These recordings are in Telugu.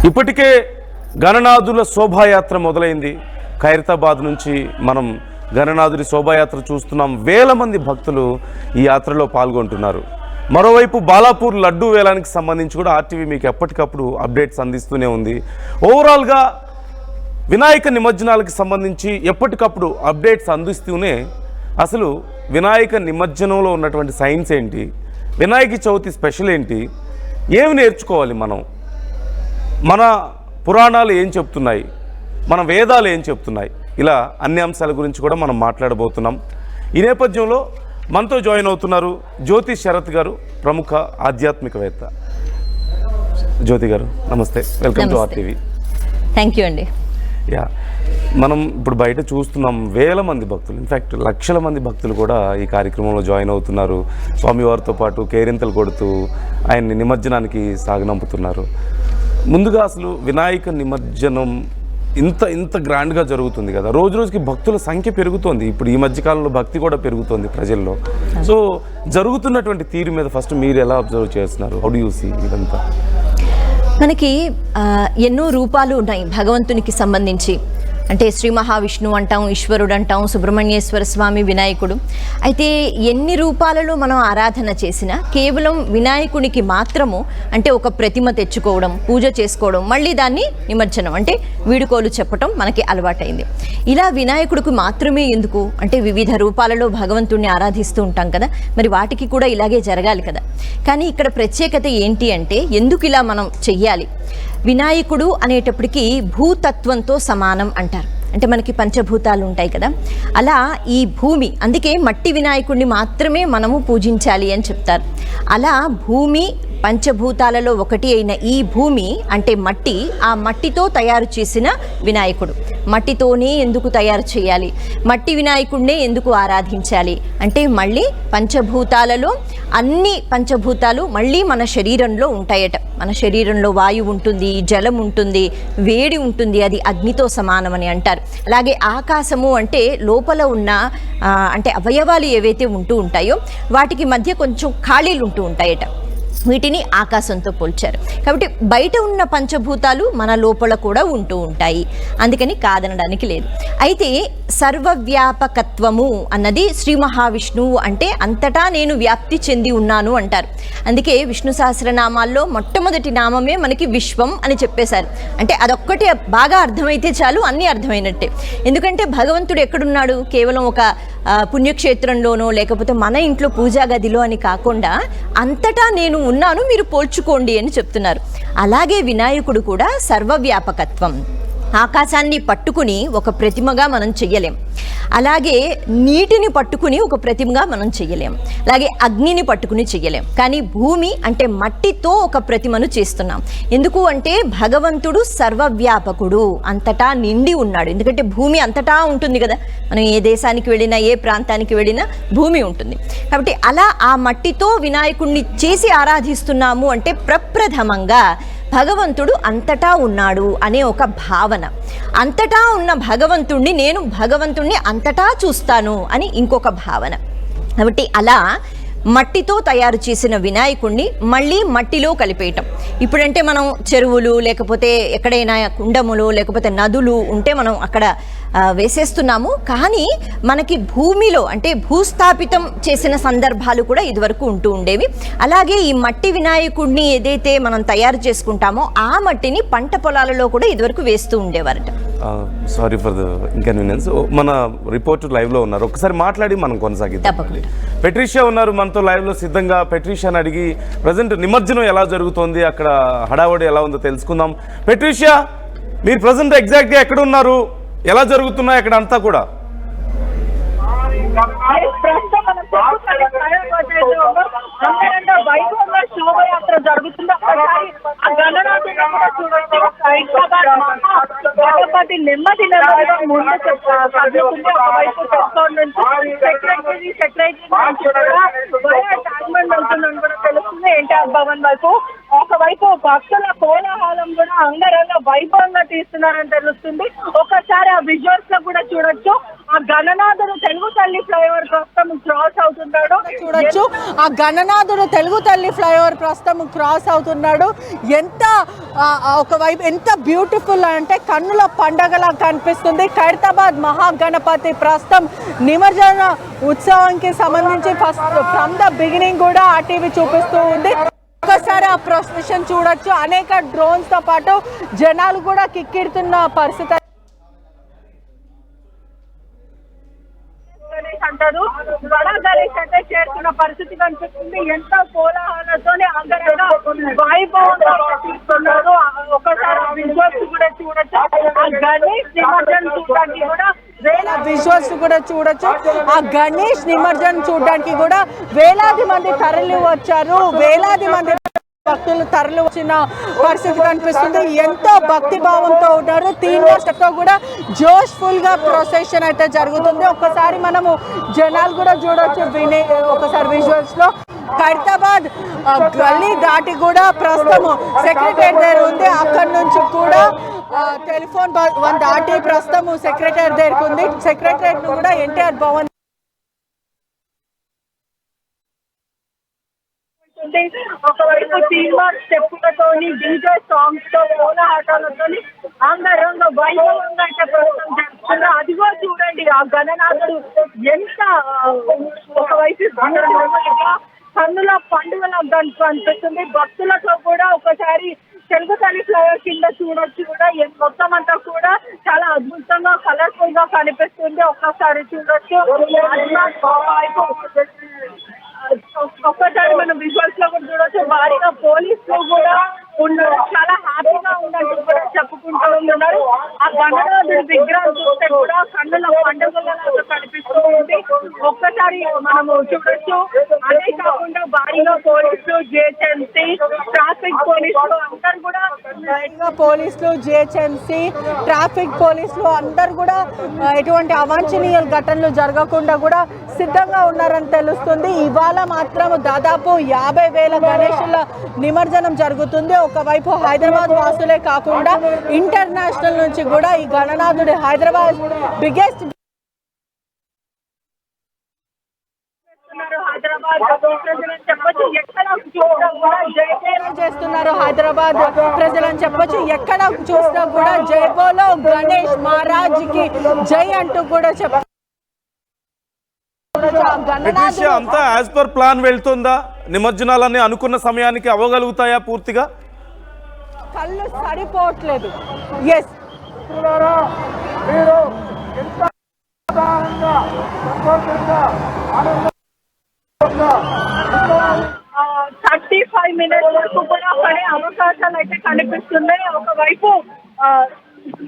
ఇప్పటికే గణనాథుల శోభాయాత్ర మొదలైంది. ఖైరతాబాద్ నుంచి మనం గణనాథుడి శోభాయాత్ర చూస్తున్నాం. వేల మంది భక్తులు ఈ యాత్రలో పాల్గొంటున్నారు. మరోవైపు బాలాపూర్ లడ్డూ వేలానికి సంబంధించి కూడా ఆర్టీవీ మీకు ఎప్పటికప్పుడు అప్డేట్స్ అందిస్తూనే ఉంది. ఓవరాల్గా వినాయక నిమజ్జనాలకు సంబంధించి ఎప్పటికప్పుడు అప్డేట్స్ అందిస్తూనే అసలు వినాయక నిమజ్జనంలో ఉన్నటువంటి సైన్స్ ఏంటి, వినాయక చవితి స్పెషల్ ఏంటి, ఏమి నేర్చుకోవాలి మనం, మన పురాణాలు ఏం చెప్తున్నాయి, మన వేదాలు ఏం చెప్తున్నాయి, ఇలా అన్ని అంశాల గురించి కూడా మనం మాట్లాడబోతున్నాం. ఈ నేపథ్యంలో మనతో జాయిన్ అవుతున్నారు జ్యోతి శరత్ గారు, ప్రముఖ ఆధ్యాత్మికవేత్త. జ్యోతి గారు నమస్తే, welcome to RTV. Thank you అండి. యా, మనం ఇప్పుడు బయట చూస్తున్నాం వేల మంది భక్తులు, ఇన్ఫ్యాక్ట్ లక్షల మంది భక్తులు కూడా ఈ కార్యక్రమంలో జాయిన్ అవుతున్నారు. స్వామివారితో పాటు కేరింతలు కొడుతూ ఆయన్ని నిమజ్జనానికి సాగనంపుతున్నారు. ముందుగా అసలు వినాయక నిమజ్జనం ఇంత గ్రాండ్గా జరుగుతుంది కదా, రోజు రోజుకి భక్తుల సంఖ్య పెరుగుతోంది. ఇప్పుడు ఈ మధ్యకాలంలో భక్తి కూడా పెరుగుతోంది ప్రజల్లో. సో జరుగుతున్నటువంటి తీరు మీద ఫస్ట్ మీరు ఎలా అబ్జర్వ్ చేస్తున్నారు? హౌ డు యూ సీ ఇదంతా? మనకి ఎన్నో రూపాలు ఉన్నాయి భగవంతునికి సంబంధించి. అంటే శ్రీ మహావిష్ణువు అంటాం, ఈశ్వరుడు అంటాం, సుబ్రహ్మణ్యేశ్వర స్వామి, వినాయకుడు. అయితే ఎన్ని రూపాలలో మనం ఆరాధన చేసినా కేవలం వినాయకునికి మాత్రము అంటే ఒక ప్రతిమ తెచ్చుకోవడం, పూజ చేసుకోవడం, మళ్ళీ దాన్ని నిమజ్జనం అంటే వీడుకోలు చెప్పటం మనకి అలవాటైంది. ఇలా వినాయకుడికి మాత్రమే ఎందుకు అంటే వివిధ రూపాలలో భగవంతుడిని ఆరాధిస్తూ ఉంటాం కదా, మరి వాటికి కూడా ఇలాగే జరగాలి కదా. కానీ ఇక్కడ ప్రత్యేకత ఏంటి అంటే ఎందుకు ఇలా మనం చెయ్యాలి? వినాయకుడు అనేటప్పటికీ భూతత్వంతో సమానం అంటారు. అంటే మనకి పంచభూతాలు ఉంటాయి కదా, అలా ఈ భూమి, అందుకే మట్టి వినాయకుడిని మాత్రమే మనము పూజించాలి అని చెప్తారు. అలా భూమి పంచభూతాలలో ఒకటి అయిన ఈ భూమి అంటే మట్టి, ఆ మట్టితో తయారు చేసిన వినాయకుడు. మట్టితోనే ఎందుకు తయారు చేయాలి, మట్టి వినాయకుడినే ఎందుకు ఆరాధించాలి అంటే మళ్ళీ పంచభూతాలలో అన్ని పంచభూతాలు మళ్ళీ మన శరీరంలో ఉంటాయట. మన శరీరంలో వాయువు ఉంటుంది, జలం ఉంటుంది, వేడి ఉంటుంది, అది అగ్నితో సమానమని అంటారు. అలాగే ఆకాశము అంటే లోపల ఉన్న అంటే అవయవాలు ఏవైతే ఉంటూ ఉంటాయో వాటికి మధ్య కొంచెం ఖాళీలు ఉంటూ ఉంటాయట, వీటిని ఆకాశంతో పోల్చారు. కాబట్టి బయట ఉన్న పంచభూతాలు మన లోపల కూడా ఉంటూ ఉంటాయి, అందుకని కాదనడానికి లేదు. అయితే సర్వవ్యాపకత్వము అన్నది శ్రీ మహావిష్ణువు అంటే అంతటా నేను వ్యాప్తి చెంది ఉన్నాను అంటారు. అందుకే విష్ణు సహస్రనామాల్లో మొట్టమొదటి నామమే మనకి విశ్వం అని చెప్పేశారు. అంటే అదొక్కటి బాగా అర్థమైతే చాలు, అన్నీ అర్థమైనట్టే. ఎందుకంటే భగవంతుడు ఎక్కడున్నాడు? కేవలం ఒక పుణ్యక్షేత్రంలోనో లేకపోతే మన ఇంట్లో పూజా గదిలో అని కాకుండా అంతటా నేను ఉన్నాను, మీరు పోల్చుకోండి అని చెప్తున్నారు. అలాగే వినాయకుడు కూడా సర్వవ్యాపకత్వం. ఆకాశాన్ని పట్టుకుని ఒక ప్రతిమగా మనం చెయ్యలేం, అలాగే నీటిని పట్టుకుని ఒక ప్రతిమగా మనం చెయ్యలేం, అలాగే అగ్నిని పట్టుకుని చెయ్యలేం. కానీ భూమి అంటే మట్టితో ఒక ప్రతిమను చేస్తున్నాం. ఎందుకు అంటే భగవంతుడు సర్వవ్యాపకుడు, అంతటా నిండి ఉన్నాడు. ఎందుకంటే భూమి అంతటా ఉంటుంది కదా, మనం ఏ దేశానికి వెళ్ళినా ఏ ప్రాంతానికి వెళ్ళినా భూమి ఉంటుంది. కాబట్టి అలా ఆ మట్టితో వినాయకుడిని చేసి ఆరాధిస్తున్నాము అంటే ప్రప్రథమంగా భగవంతుడు అంతటా ఉన్నాడు అనే ఒక భావన. అంతటా ఉన్న భగవంతుణ్ణి నేను భగవంతుణ్ణి అంతటా చూస్తాను అని ఇంకొక భావన. కాబట్టి అలా మట్టితో తయారు చేసిన వినాయకుడిని మళ్ళీ మట్టిలో కలిపేయటం. ఇప్పుడంటే మనం చెరువులు లేకపోతే ఎక్కడైనా కుండములు లేకపోతే నదులు ఉంటే మనం అక్కడ వేసేస్తున్నాము. కానీ మనకి భూమిలో అంటే భూస్థాపితం చేసిన సందర్భాలు కూడా ఇదివరకు ఉంటూ ఉండేవి. అలాగే ఈ మట్టి వినాయకుడిని ఏదైతే మనం తయారు చేసుకుంటామో ఆ మట్టిని పంట పొలాలలో కూడా ఇదివరకు వేస్తూ ఉండేవారట. Sorry for the inconvenience. మన రిపోర్టర్ లైవ్లో ఉన్నారు, ఒకసారి మాట్లాడి మనం కొనసాగిద్దాం. పెట్రిషియా ఉన్నారు మనతో లైవ్లో సిద్ధంగా. పెట్రిషియాని అడిగి ప్రజెంట్ నిమజ్జనం ఎలా జరుగుతోంది, అక్కడ హడావడి ఎలా ఉందో తెలుసుకుందాం. పెట్రిషియా, మీరు ప్రజెంట్ ఎగ్జాక్ట్గా ఎక్కడ ఉన్నారు, ఎలా జరుగుతున్నాయి అక్కడ అంతా కూడా? శోభయాత్ర జరుగుతుంది. గణపతి నెమ్మది ముందు కదులుతుంది. ఒకవైపు టెక్స్టౌన్ నుంచి సెక్రటరీ ట్యాంక్మెంట్ ఉంటుందని కూడా తెలుస్తుంది. ఎన్టీఆర్ భవన్ వైపు ఒకవైపు భక్తుల కోలాహలం కూడా అంగరంగ వైభవంగా తీస్తున్నారని తెలుస్తుంది. ఒకసారి ఆ విజువల్స్ లో కూడా చూడొచ్చు, ఆ గణనాథుడు తెలుగు తల్లి ఫ్లైఓవర్ ప్రస్తుతం క్రాస్ అవుతున్నాడు. చూడొచ్చు ఆ గణనాథుడు తెలుగు తల్లి ఫ్లైఓవర్ ప్రస్తుతం క్రాస్ అవుతున్నాడు. ఎంత ఒకవైపు ఎంత బ్యూటిఫుల్ అంటే కన్నుల పండగలా కనిపిస్తుంది. ఖైరతాబాద్ మహాగణపతి ప్రస్తుతం నిమజ్జన ఉత్సవానికి సంబంధించి ఫస్ట్ ఫ్రమ్ ద బిగినింగ్ కూడా ఆ టీవీ చూపిస్తూ ఉంది. ఒకసారి ఆ ప్రొసెషన్ చూడొచ్చు, అనేక డ్రోన్స్ తో పాటు జనాలు కూడా కిక్కిడుతున్న పరిస్థితి అంటారు. బడా గణేష్ అంటే చేరుకున్న పరిస్థితి కనిపిస్తుంది. ఎంతో కోలాహలతోనే అంగరంగ వైభవంగా చూస్తున్నారు. ఒకసారి విజువల్స్ కూడా చూడొచ్చు, ఆ గణేష్ నిమజ్జనం చూడడానికి కూడా విజువల్స్ కూడా చూడొచ్చు. ఆ గణేష్ నిమజ్జనం చూడడానికి కూడా వేలాది మంది తరలి వచ్చారు. వేలాది మంది భక్తులు తరలి వచ్చిన పరిస్థితి కనిపిస్తుంది. ఎంతో భక్తి భావంతో ఉన్నారు. తీన్తో కూడా జోష్ఫుల్ గా ప్రొసెషన్ అయితే జరుగుతుంది. ఒక్కసారి మనము జనాలు కూడా చూడొచ్చు ఒకసారి విజువల్స్ లో. ఖైరతాబాద్ గల్లీ దాటి కూడా ప్రస్తుతం సెక్రటరీ దగ్గర ఉంది. అక్కడి నుంచి కూడా టెలిఫోన్ దాటి ప్రస్తుతం సెక్రటరీ దగ్గరకు ఉంది. సెక్రటరీ కూడా ఎన్టీఆర్ భవన్ ఒకవైపు సినిమా స్టెప్పులతోని డీజే సాంగ్స్ తో కోలాహటాలతోని అంగరంగ వైభవంగా అయితే ప్రస్తుతం జరుగుతుంది. అదిగో చూడండి ఆ గణనాథుడు ఎంత ఒకవైపు కన్నుల పండుగలా కనిపిస్తుంది. భక్తులతో కూడా ఒకసారి తెలుగు తల్లి ఫ్లైఓవర్ కింద చూడొచ్చు కూడా మొత్తం అంతా కూడా చాలా అద్భుతంగా కలర్ఫుల్ గా కనిపిస్తుంది. ఒక్కసారి చూడొచ్చు. ఒక్కసారి మనం విజువల్స్ లో కూడా చూడొచ్చు, భారీగా పోలీసులు కూడా ఉన్నారు. చాలా హ్యాపీగా ఉన్నట్టు కూడా చెప్పుకుంటూ ఉన్నారు. ఆ గణనాథుడి విగ్రహం చూస్తే కూడా కన్నుల పండుగలా కనిపిస్తుంది. ఒక్కసారి మనము చూడొచ్చు. అదే కాకుండా భారీగా పోలీసులు, జిహెచ్ఎంసీ, ట్రాఫిక్ పోలీసులు అందరు కూడా జిహెచ్ఎంసీ ట్రాఫిక్ పోలీసులు అందరు కూడా ఎటువంటి అవాంఛనీయ ఘటనలు జరగకుండా కూడా సిద్ధంగా ఉన్నారని తెలుస్తుంది. ఇవాళ మాత్రం దాదాపు 50,000 గణేశుల నిమజ్జనం జరుగుతుంది. ఒకవైపు హైదరాబాద్ వాసులే కాకుండా ఇంటర్నేషనల్ నుంచి కూడా ఈ గణనాథుడి హైదరాబాద్ బిగ్గెస్ట్ చేస్తున్నారు. హైదరాబాద్ ప్రజలని చెప్పొచ్చు. ఎక్కడ చూసినా కూడా జై బోలో గణేష్ మహారాజ్ కి జై అంటూ కూడా చెప్పారు. అంతా యాజ్ పర్ ప్లాన్ వెళ్తుందా? నిమజ్జనాలన్నీ అనుకున్న సమయానికి అవ్వగలుగుతాయా పూర్తిగా? కళ్ళు సరిపోవట్లేదు. ఎస్ థర్టీ 35 minutes వరకు కూడా పడే అవకాశాలు అయితే కనిపిస్తున్నాయి. ఒకవైపు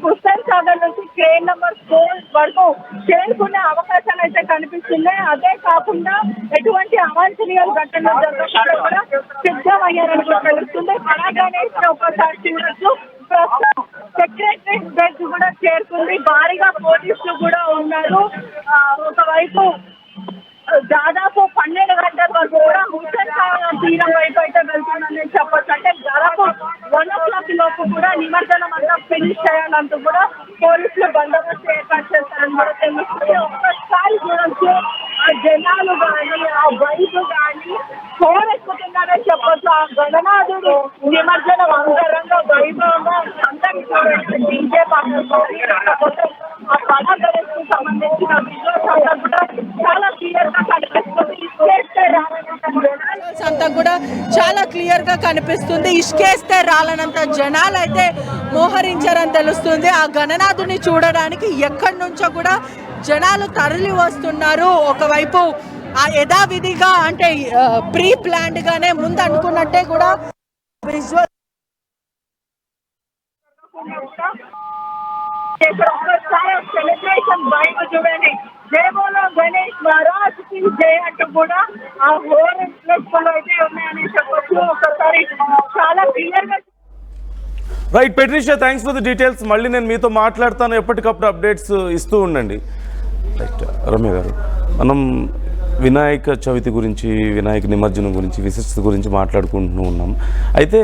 హుస్సేన్ సాగర్ నుంచి ట్రైన్ నెంబర్ 4 వరకు చేరుకునే అవకాశాలు అయితే కనిపిస్తున్నాయి. అదే కాకుండా ఎటువంటి అవాంఛనీయ ఘటనలు జరగకుండా కూడా సిద్ధమయ్యారని కూడా తెలుస్తుంది. అలాగనే ఒకసారి చూడొచ్చు, ప్రస్తుతం సెక్రటరీ బెంచ్ కూడా చేరుకుంది. భారీగా పోలీసులు కూడా ఉన్నారు. ఒకవైపు దాదాపు 12 గంటల వరకు కూడా హుస్సేన్ సాగర్ తీరం వైపు అయితే వెళ్తుందని చెప్పొచ్చు. అంటే దాదాపు 1 o'clock లోపు కూడా నిమజ్జనం అంతా ఫినిష్ చేయాలంటూ కూడా పోలీసులు బందోబస్తు ఏర్పాటు చేస్తారని కూడా తెలుస్తుంది. ఒక్కసారి చూడొచ్చు, ఆ జనాలు కానీ ఆ వైపు కానీ కోరెక్కుతున్నారని చెప్పొచ్చు. ఆ గణనాథుడు నిమజ్జనం అంగరంగ వైభవంగా అందరికీ డీజే పాటలతో ఆ కళాకారులకు సంబంధించిన విజువల్స్ అంతా కూడా చాలా క్లియర్ గా కనిపిస్తుంది. అంతా కూడా చాలా క్లియర్ గా కనిపిస్తుంది. ఇసుకేస్తే రాలనంత జనాలు అయితే మోహరించారని తెలుస్తుంది. ఆ గణనాథుని చూడడానికి ఎక్కడి నుంచో కూడా జనాలు తరలి వస్తున్నారు. ఒకవైపు ఆ యథావిధిగా అంటే ప్రీ ప్లాన్డ్ గానే ముందు అనుకున్నట్టే కూడా విజువల్ సెలబ్రేషన్ బయట చూడండి. జై బోలో గణేష్ మహారాజ్ కి జై అంటూ కూడా ఆ హోల్ లో అయితే ఉన్నాయని చెప్పొచ్చు. ఒకసారి చాలా క్లియర్ గా. Right Patricia, thanks for the details. మళ్ళీ నేను మీతో మాట్లాడతాను, ఎప్పటికప్పుడు అప్డేట్స్ ఇస్తూ ఉండండి. రైట్ రమ్య గారు, మనం వినాయక చవితి గురించి, వినాయక నిమజ్జనం గురించి, విశిష్టత గురించి మాట్లాడుకుంటూ ఉన్నాం. అయితే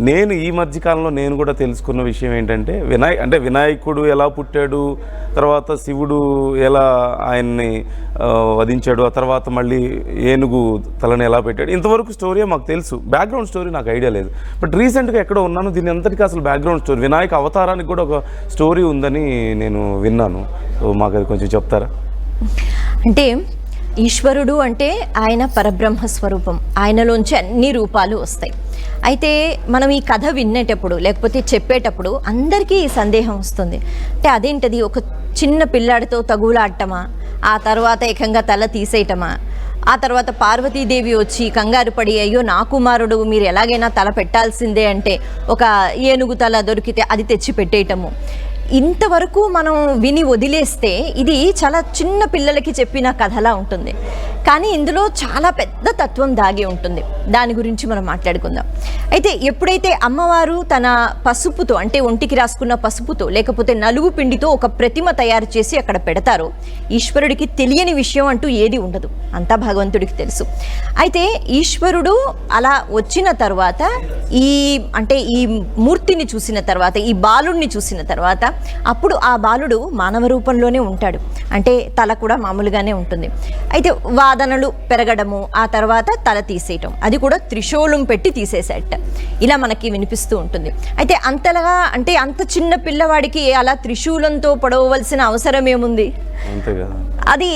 నేను ఈ మధ్యకాలంలో నేను కూడా తెలుసుకున్న విషయం ఏంటంటే వినాయకుడు ఎలా పుట్టాడు, తర్వాత శివుడు ఎలా ఆయన్ని వధించాడు, ఆ తర్వాత మళ్ళీ ఏనుగు తలని ఎలా పెట్టాడు, ఇంతవరకు స్టోరీ మాకు తెలుసు. బ్యాక్గ్రౌండ్ స్టోరీ నాకు ఐడియా లేదు. బట్ రీసెంట్గా ఎక్కడో ఉన్నాను, దీని అంతటికీ అసలు బ్యాక్గ్రౌండ్ స్టోరీ, వినాయక అవతారానికి కూడా ఒక స్టోరీ ఉందని నేను విన్నాను. సో మాకు అది కొంచెం చెప్తారా? అంటే ఈశ్వరుడు అంటే ఆయన పరబ్రహ్మ స్వరూపం, ఆయనలోంచి అన్ని రూపాలు వస్తాయి. అయితే మనం ఈ కథ వినేటప్పుడు లేకపోతే చెప్పేటప్పుడు అందరికీ ఈ సందేహం వస్తుంది. అంటే అదేంటది, ఒక చిన్న పిల్లాడితో తగులాడటమా, ఆ తర్వాత ఏకంగా తల తీసేయటమా, ఆ తర్వాత పార్వతీదేవి వచ్చి కంగారు పడి అయ్యో నా కుమారుడు మీరు ఎలాగైనా తల పెట్టాల్సిందే అంటే ఒక ఏనుగు తల దొరికితే అది తెచ్చి పెట్టేయటము, ఇంతవరకు మనం విని వదిలేస్తే ఇది చాలా చిన్న పిల్లలకి చెప్పిన కథలా ఉంటుంది. కానీ ఇందులో చాలా పెద్ద తత్వం దాగి ఉంటుంది. దాని గురించి మనం మాట్లాడుకుందాం. అయితే ఎప్పుడైతే అమ్మవారు తన పసుపుతో, అంటే ఒంటికి రాసుకున్న పసుపుతో లేకపోతే నలుగు పిండితో ఒక ప్రతిమ తయారు చేసి అక్కడ పెడతారో, ఈశ్వరుడికి తెలియని విషయం అంటూ ఏది ఉండదు, అంతా భగవంతుడికి తెలుసు. అయితే ఈశ్వరుడు అలా వచ్చిన తర్వాత ఈ మూర్తిని చూసిన తర్వాత, ఈ బాలుడిని చూసిన తర్వాత, అప్పుడు ఆ బాలుడు మానవ రూపంలోనే ఉంటాడు. అంటే తల కూడా మామూలుగానే ఉంటుంది. అయితే వాదనలు పెరగడము, ఆ తర్వాత తల తీసేయటం, అది కూడా త్రిశూలం పెట్టి తీసేసేట, ఇలా మనకి వినిపిస్తూ ఉంటుంది. అయితే అంతలాగా, అంటే అంత చిన్న పిల్లవాడికి అలా త్రిశూలంతో పొడవవలసిన అవసరం ఏముంది? అది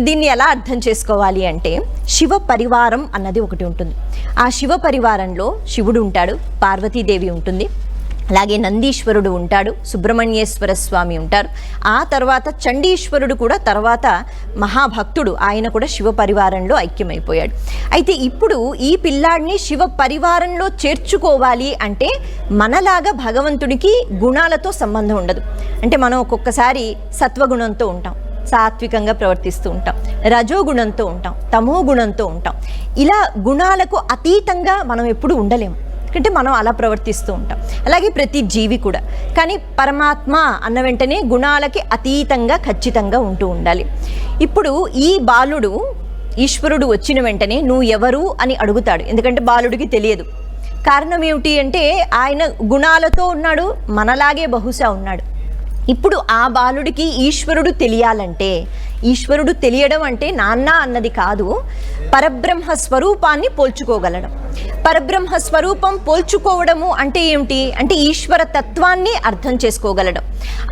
దీన్ని ఎలా అర్థం చేసుకోవాలి అంటే, శివ పరివారం అన్నది ఒకటి ఉంటుంది. ఆ శివ పరివారంలో శివుడు ఉంటాడు, పార్వతీదేవి ఉంటుంది, అలాగే నందీశ్వరుడు ఉంటాడు, సుబ్రహ్మణ్యేశ్వర స్వామి ఉంటారు, ఆ తర్వాత చండీశ్వరుడు కూడా తర్వాత మహాభక్తుడు, ఆయన కూడా శివ పరివారంలో ఐక్యమైపోయాడు. అయితే ఇప్పుడు ఈ పిల్లాడిని శివ పరివారంలో చేర్చుకోవాలి అంటే మనలాగా భగవంతుడికి గుణాలతో సంబంధం ఉండదు. అంటే మనం ఒక్కొక్కసారి సత్వగుణంతో ఉంటాం, సాత్వికంగా ప్రవర్తిస్తూ ఉంటాం, రజోగుణంతో ఉంటాం, తమో గుణంతో ఉంటాం. ఇలా గుణాలకు అతీతంగా మనం ఎప్పుడు ఉండలేము, ఎందుకంటే మనం అలా ప్రవర్తిస్తూ ఉంటాం. అలాగే ప్రతి జీవి కూడా. కానీ పరమాత్మ అన్న వెంటనే గుణాలకి అతీతంగా ఖచ్చితంగా ఉంటూ ఉండాలి. ఇప్పుడు ఈ బాలుడు, ఈశ్వరుడు వచ్చిన వెంటనే నువ్వు ఎవరు అని అడుగుతాడు, ఎందుకంటే బాలుడికి తెలియదు. కారణం ఏమిటి అంటే ఆయన గుణాలతో ఉన్నాడు, మనలాగే బహుశా ఉన్నాడు. ఇప్పుడు ఆ బాలుడికి ఈశ్వరుడు తెలియాలంటే, ఈశ్వరుడు తెలియడం అంటే నాన్న అన్నది కాదు, పరబ్రహ్మ స్వరూపాన్ని పోల్చుకోగలడం. పరబ్రహ్మ స్వరూపం పోల్చుకోవడము అంటే ఏమిటి అంటే ఈశ్వర తత్వాన్ని అర్థం చేసుకోగలడం,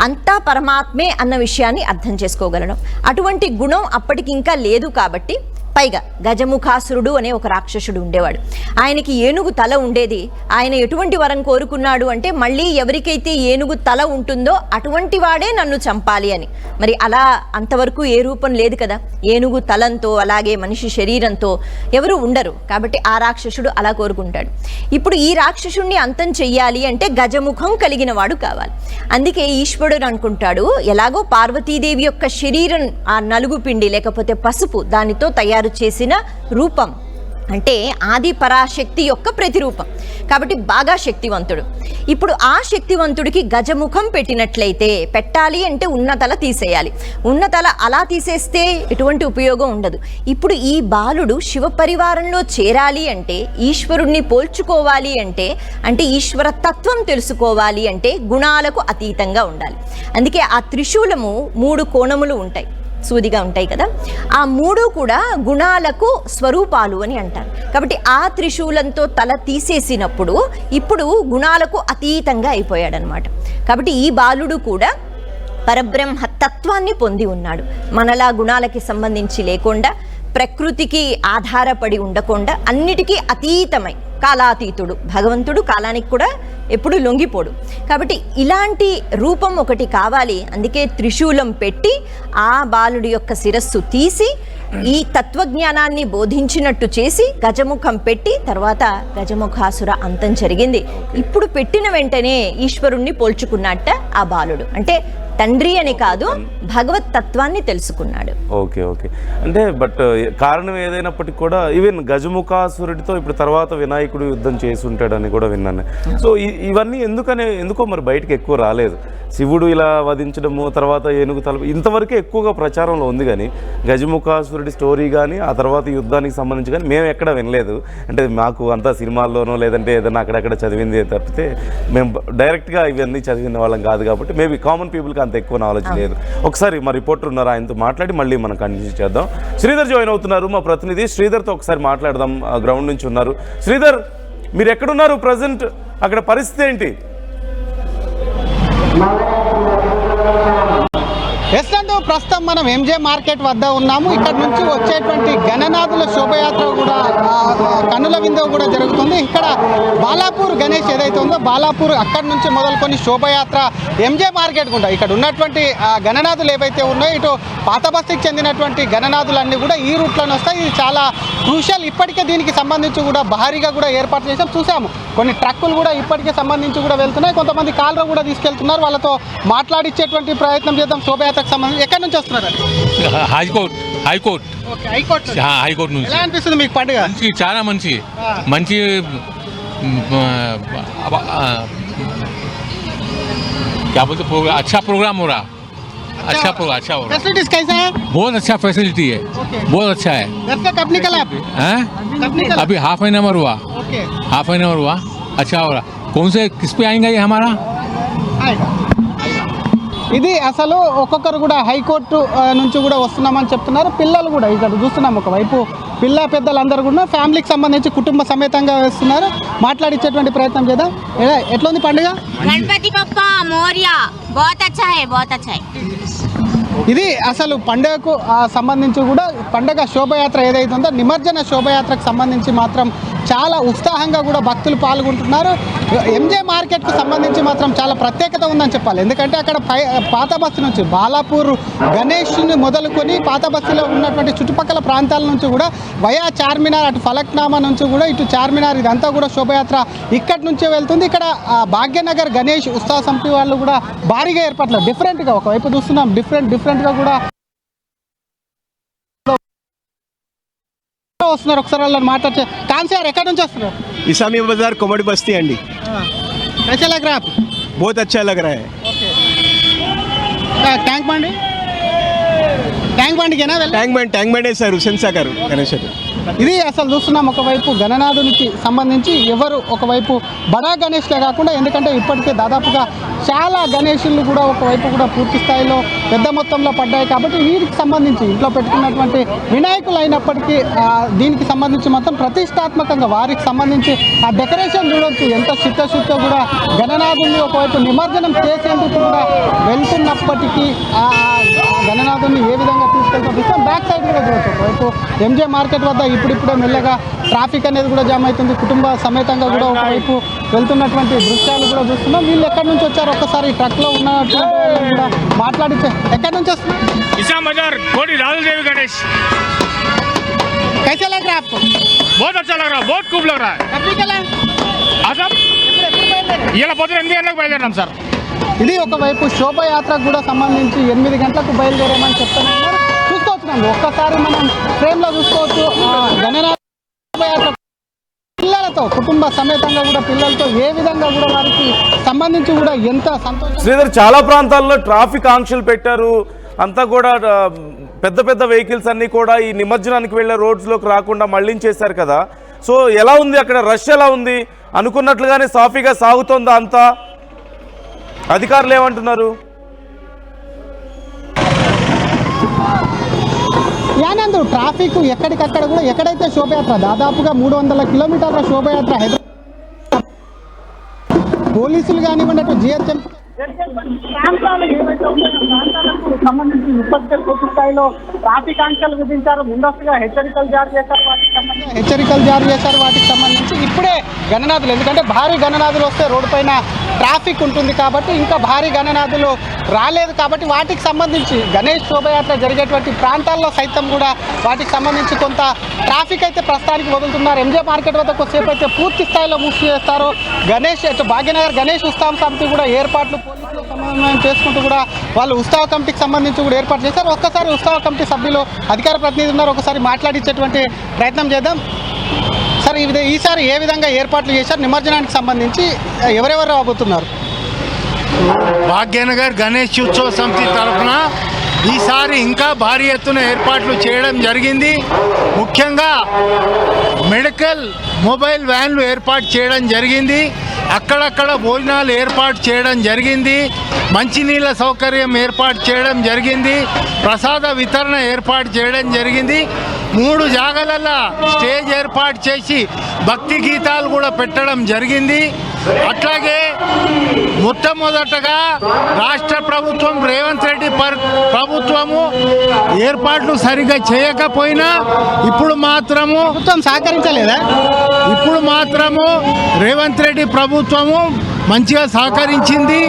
అంతా పరమాత్మే అన్న విషయాన్ని అర్థం చేసుకోగలడం. అటువంటి గుణం అప్పటికి ఇంకా లేదు. కాబట్టి పైగా గజముఖాసురుడు అనే ఒక రాక్షసుడు ఉండేవాడు, ఆయనకి ఏనుగు తల ఉండేది. ఆయన ఎటువంటి వరం కోరుకున్నాడు అంటే, మళ్ళీ ఎవరికైతే ఏనుగు తల ఉంటుందో అటువంటి వాడే నన్ను చంపాలి అని. మరి అలా అంతవరకు ఏ రూపం లేదు కదా, ఏనుగు తలంతో అలాగే మనిషి శరీరంతో ఎవరు ఉండరు. కాబట్టి ఆ రాక్షసుడు అలా కోరుకుంటాడు. ఇప్పుడు ఈ రాక్షసుడిని అంతం చెయ్యాలి అంటే గజముఖం కలిగిన వాడు కావాలి. అందుకే ఈశ్వరుడు అనుకుంటాడు, ఎలాగో పార్వతీదేవి యొక్క శరీరం ఆ నలుగు పిండి లేకపోతే పసుపు దానితో తయారు చేసిన రూపం, అంటే ఆది పరాశక్తి యొక్క ప్రతిరూపం, కాబట్టి బాగా శక్తివంతుడు. ఇప్పుడు ఆ శక్తివంతుడికి గజముఖం పెట్టినట్లయితే, పెట్టాలి అంటే ఉన్న తల తీసేయాలి, ఉన్న తల అలా తీసేస్తే ఎటువంటి ఉపయోగం ఉండదు. ఇప్పుడు ఈ బాలుడు శివ పరివారంలో చేరాలి అంటే, ఈశ్వరుణ్ణి పోల్చుకోవాలి అంటే ఈశ్వర తత్వం తెలుసుకోవాలి అంటే గుణాలకు అతీతంగా ఉండాలి. అందుకే ఆ త్రిశూలము 3 కోణములు ఉంటాయి, సూదిగా ఉంటాయి కదా, ఆ 3 కూడా గుణాలకు స్వరూపాలు అని అంటారు. కాబట్టి ఆ త్రిశూలంతో తల తీసేసినప్పుడు ఇప్పుడు గుణాలకు అతీతంగా అయిపోయాడనమాట. కాబట్టి ఈ బాలుడు కూడా పరబ్రహ్మ తత్వాన్ని పొంది ఉన్నాడు. మనలా గుణాలకి సంబంధించి లేకుండా, ప్రకృతికి ఆధారపడి ఉండకుండా, అన్నిటికీ అతీతమై కాలాతీతుడు భగవంతుడు, కాలానికి కూడా ఎప్పుడు లొంగిపోడు. కాబట్టి ఇలాంటి రూపం ఒకటి కావాలి. అందుకే త్రిశూలం పెట్టి ఆ బాలుడి యొక్క శిరస్సు తీసి ఈ తత్వజ్ఞానాన్ని బోధించినట్టు చేసి గజముఖం పెట్టి తర్వాత గజముఖాసుర అంతం జరిగింది. ఇప్పుడు పెట్టిన వెంటనే ఈశ్వరుణ్ణి పోల్చుకున్నట్ట ఆ బాలుడు. అంటే తండ్రి అని కాదు, భగవత్ తత్వాన్ని తెలుసుకున్నాడు. Okay okay. అంటే బట్ కారణం ఏదైనప్పటికీ కూడా ఈవెన్ గజముఖాసురుడితో ఇప్పుడు తర్వాత వినాయకుడు యుద్ధం చేసి ఉంటాడని కూడా విన్నాను. సో ఇవన్నీ ఎందుకో మరి బయటకు ఎక్కువ రాలేదు. శివుడు ఇలా వధించడము, తర్వాత ఏనుగు తల, ఇంతవరకే ఎక్కువగా ప్రచారంలో ఉంది. కానీ గజముఖాసురుడి స్టోరీ కానీ ఆ తర్వాత యుద్ధానికి సంబంధించి కానీ మేము ఎక్కడ వినలేదు. అంటే మాకు అంతా సినిమాల్లోనో లేదంటే ఏదైనా అక్కడక్కడ చదివింది తప్పితే మేము డైరెక్ట్గా ఇవన్నీ చదివిన వాళ్ళం కాదు. కాబట్టి మేబీ కామన్ పీపుల్కి అంత ఎక్కువ నాలెడ్జ్ లేదు. ఒకసారి మా రిపోర్టర్ ఉన్నారు, ఆయనతో మాట్లాడి మళ్ళీ మనం కంటిన్యూ చేద్దాం. శ్రీధర్ జాయిన్ అవుతున్నారు, మా ప్రతినిధి. శ్రీధర్తో ఒకసారి మాట్లాడదాం. గ్రౌండ్ నుంచి ఉన్నారు. శ్రీధర్, మీరు ఎక్కడున్నారు ప్రజెంట్? అక్కడ పరిస్థితి ఏంటి? ప్రస్తుతం మనం ఎంజే మార్కెట్ వద్ద ఉన్నాము. ఇక్కడ నుంచి వచ్చేటువంటి గణనాథుల శోభయాత్ర కూడా కన్నుల విందు కూడా జరుగుతుంది. ఇక్కడ బాలాపూర్ గణేష్ ఏదైతే ఉందో బాలాపూర్ అక్కడి నుంచి మొదలుకొని శోభయాత్ర ఎంజే మార్కెట్ కూడా ఇక్కడ ఉన్నటువంటి గణనాథులు ఏవైతే ఉన్నాయో ఇటు పాత బస్తీకి చెందినటువంటి గణనాథులన్నీ కూడా ఈ రూట్లోనే వస్తాయి. ఇది చాలా క్రూషియల్. ఇప్పటికే దీనికి సంబంధించి కూడా భారీగా కూడా ఏర్పాటు చేసాం. చూసాము కొన్ని ట్రక్కులు కూడా ఇప్పటికే సంబంధించి కూడా వెళ్తున్నాయి. కొంతమంది కాళ్ళు కూడా తీసుకెళ్తున్నారు. వాళ్ళతో మాట్లాడించేటువంటి ప్రయత్నం చేద్దాం. శోభయాత్రకు సంబంధించి ఎక్కడి నుంచి వస్తున్నారు? హైకోర్ట్ నుంచి. ఎలా అనిపిస్తుంది మీకు పండుగ? చాలా మంచి क्या बोलते अच्छा प्रोग्राम हो रहा, अच्छा हो रहा। फैसिलिटीज कैसा है? बहुत अच्छा फैसिलिटी है, बहुत अच्छा है। घर से कब निकला आप? कब निकला? अभी हाफ एन आवर हुआ, अच्छा हो रहा। कौन से किस पे आएंगे ये हमारा? ఇది అసలు ఒక్కొక్కరు కూడా హైకోర్టు నుంచి కూడా వస్తున్నామని చెప్తున్నారు. పిల్లలు కూడా ఇక్కడ చూస్తున్నాం, ఒకవైపు పిల్ల పెద్దలందరూ కూడా ఫ్యామిలీకి సంబంధించి కుటుంబ సమేతంగా వేస్తున్నారు. మాట్లాడించేటువంటి ప్రయత్నం చేద్దాం. ఎట్లా ఉంది పండుగ? గణపతి బప్పా మోరియా, बहुत अच्छा है, बहुत अच्छा है। ఇది అసలు పండుగకు సంబంధించి కూడా పండుగ శోభయాత్ర ఏదైతే ఉందో నిమజ్జన శోభయాత్రకు సంబంధించి మాత్రం చాలా ఉత్సాహంగా కూడా భక్తులు పాల్గొంటున్నారు. ఎంజే మార్కెట్కు సంబంధించి మాత్రం చాలా ప్రత్యేకత ఉందని చెప్పాలి. ఎందుకంటే అక్కడ పాత బస్తీ నుంచి బాలాపూర్ గణేష్ని మొదలుకొని పాత బస్తీలో ఉన్నటువంటి చుట్టుపక్కల ప్రాంతాల నుంచి కూడా వయా చార్మినార్, అటు ఫలక్నామా నుంచి కూడా ఇటు చార్మినార్, ఇదంతా కూడా శోభయాత్ర ఇక్కడి నుంచే వెళ్తుంది. ఇక్కడ భాగ్యనగర్ గణేష్ ఉత్సవ సమితి వాళ్ళు కూడా భారీగా ఏర్పాట్లు డిఫరెంట్గా ఒకవైపు చూస్తున్నాం, డిఫరెంట్గా కూడా వస్తున్నారు. ఒకసారి వాళ్ళని మాట్లాడితే కాన్సార్ ఎక్కడి నుంచి వస్తున్నారు? इसामी बाजार कोमड़ी बस्ती अंडी। कैसा लग रहा है आपको? बहुत अच्छा लग रहा है। ట్యాంక్ బండికేనా ట్యాంక్ బండ్ సార్ హుసేన్ సాగర్ గణేష్. ఇది అసలు చూస్తున్నాం, ఒకవైపు గణనాథునికి సంబంధించి ఎవరు ఒకవైపు బడా గణేష్లే కాకుండా, ఎందుకంటే ఇప్పటికే దాదాపుగా చాలా గణేషులు కూడా ఒకవైపు కూడా పూర్తి స్థాయిలో పెద్ద మొత్తంలో పడ్డాయి. కాబట్టి వీరికి సంబంధించి ఇంట్లో పెట్టుకున్నటువంటి వినాయకులు అయినప్పటికీ దీనికి సంబంధించి మొత్తం ప్రతిష్టాత్మకంగా వారికి సంబంధించి ఆ డెకరేషన్ చూడవచ్చు. ఎంత చిత్తశుద్ధితో కూడా గణనాథుని ఒకవైపు నిమజ్జనం చేసేందుకు కూడా వెళ్తున్నప్పటికీ ఆ గణనాథుని ఏ విధంగా తీసుకెళ్తాం బ్యాక్ సైడ్ కూడా చూడవచ్చు. ఒకవైపు ఎంజే మార్కెట్ వద్ద ఇప్పుడిప్పుడే మెల్లగా ట్రాఫిక్ అనేది కూడా జామ్ అవుతుంది. కుటుంబ సమేతంగా కూడా ఒకవైపు వెళ్తున్నటువంటి దృశ్యాలు కూడా చూస్తున్నాం. వీళ్ళు ఎక్కడి నుంచి వచ్చారు ఒక్కసారి ట్రక్లో ఉన్నటువంటి కూడా మాట్లాడితే ఎక్కడి నుంచి వస్తున్నారు? इसाम बाजार कोटी राहुल देवी गणेश। कैसा लग रहा है आपको? बहुत अच्छा लग रहा है, बहुत खूब लग रहा है। कब निकला? सब ఇలా పొద్దున 8 గంటలకు బయలుదేరాం సార్. ఇది ఒకవైపు శోభయాత్రకు కూడా సంబంధించి 8 గంటలకు బయలుదేరామని చెప్తున్నారు. చూసుకోవచ్చు, ఒక్కసారి మనం ఫ్రేమ్లో చూసుకోవచ్చు. గణనాథ శోభయాత్ర పిల్లలతో కుటుంబ సమేతంగా కూడా పిల్లలతో ఏ విధంగా కూడా వారికి సంబంధించి కూడా ఎంత సంతోషం. శ్రీధర్, చాలా ప్రాంతాల్లో ట్రాఫిక్ ఆంక్షలు పెట్టారు. అంతా కూడా పెద్ద పెద్ద వెహికల్స్ అన్నీ కూడా ఈ నిమజ్జనానికి వెళ్ళే రోడ్స్లోకి రాకుండా మళ్లించేశారు కదా. సో ఎలా ఉంది అక్కడ? రష్ ఎలా ఉంది? అనుకున్నట్లుగానే సాఫీగా సాగుతోందా అంతా? అధికారులు ఏమంటున్నారు? యానందు ట్రాఫిక్ ఎక్కడికక్కడ కూడా ఎక్కడైతే శోభయాత్ర దాదాపుగా 300 కిలోమీటర్ల శోభయాత్ర హైదరాబాద్ పోలీసులు కానివ్వండి, అటు జిహెచ్ఎం ప్రాంతాలు ఏవైతే ఉన్నాయో ప్రాంతాలకు సంబంధించి ఇప్పటికే పూర్తి స్థాయిలో ట్రాఫిక్ ఆంక్షలు విధించారు. ముందస్తుగా హెచ్చరికలు జారీ చేశారు. వాటికి సంబంధించి ఇప్పుడే గణనాథులు, ఎందుకంటే భారీ గణనాథులు వస్తే రోడ్డు పైన ట్రాఫిక్ ఉంటుంది కాబట్టి ఇంకా భారీ గణనాథులు రాలేదు కాబట్టి వాటికి సంబంధించి గణేష్ శోభయాత్ర జరిగేటువంటి ప్రాంతాల్లో సైతం కూడా వాటికి సంబంధించి కొంత ట్రాఫిక్ అయితే ప్రస్తుతానికి వదులుతున్నారు. ఎంజే మార్కెట్ వద్ద కొద్దిసేపు అయితే పూర్తి స్థాయిలో మూసి చేస్తారు. గణేష్ భాగ్యనగర్ గణేష్ ఉత్సవ సమితి కూడా ఏర్పాట్లు పోలీసులు సమన్వయం చేసుకుంటూ కూడా వాళ్ళు ఉత్సవ కమిటీకి సంబంధించి కూడా ఏర్పాటు చేశారు. ఒక్కసారి ఉత్సవ కమిటీ సభ్యులు అధికార ప్రతినిధి ఉన్నారు, ఒకసారి మాట్లాడించేటువంటి ప్రయత్నం చేద్దాం. సార్, ఈసారి ఏ విధంగా ఏర్పాట్లు చేశారు? నిమజ్జనానికి సంబంధించి ఎవరెవరు రాబోతున్నారు? భాగ్యనగర్ గణేష్ ఉత్సవ సమితి తరఫున ఈసారి ఇంకా భారీ ఎత్తున ఏర్పాట్లు చేయడం జరిగింది. ముఖ్యంగా మెడికల్ మొబైల్ వ్యాన్లు ఏర్పాటు చేయడం జరిగింది. అక్కడక్కడ భోజనాలు ఏర్పాటు చేయడం జరిగింది. మంచినీళ్ళ సౌకర్యం ఏర్పాటు చేయడం జరిగింది. ప్రసాద వితరణ ఏర్పాటు చేయడం జరిగింది. 3 జాగాలలో స్టేజ్ ఏర్పాటు చేసి భక్తి గీతాలు కూడా పెట్టడం జరిగింది. అట్లాగే మొట్టమొదటగా రాష్ట్ర ప్రభుత్వం రేవంత్ రెడ్డి ప్రభుత్వము ఏర్పాట్లు సరిగా చేయకపోయినా ఇప్పుడు మాత్రము సహకరించలేదా? ఇప్పుడు మాత్రము రేవంత్ రెడ్డి ప్రభుత్వము మంచిగా సహకరించింది,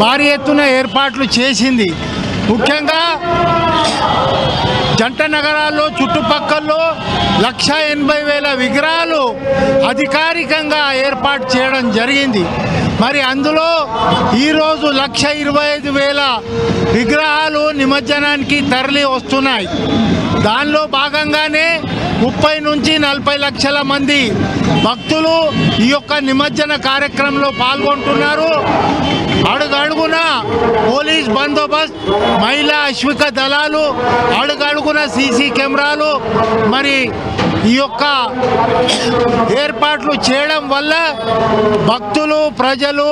భారీ ఎత్తున ఏర్పాట్లు చేసింది. ముఖ్యంగా జంట నగరాల్లో చుట్టుపక్కల్లో 1,80,000 విగ్రహాలు అధికారికంగా ఏర్పాటు చేయడం జరిగింది. మరి అందులో ఈరోజు 1,25,000 విగ్రహాలు నిమజ్జనానికి తరలి వస్తున్నాయి. దానిలో భాగంగానే 30 నుంచి 40 లక్షల మంది భక్తులు ఈ యొక్క నిమజ్జన కార్యక్రమంలో పాల్గొంటున్నారు. అడుగడుగున పోలీస్ బందోబస్త్, మహిళా అశ్విక దళాలు, అడుగడుగున సీసీ కెమెరాలు, మరి ఈ యొక్క ఏర్పాట్లు చేయడం వల్ల భక్తులు ప్రజలు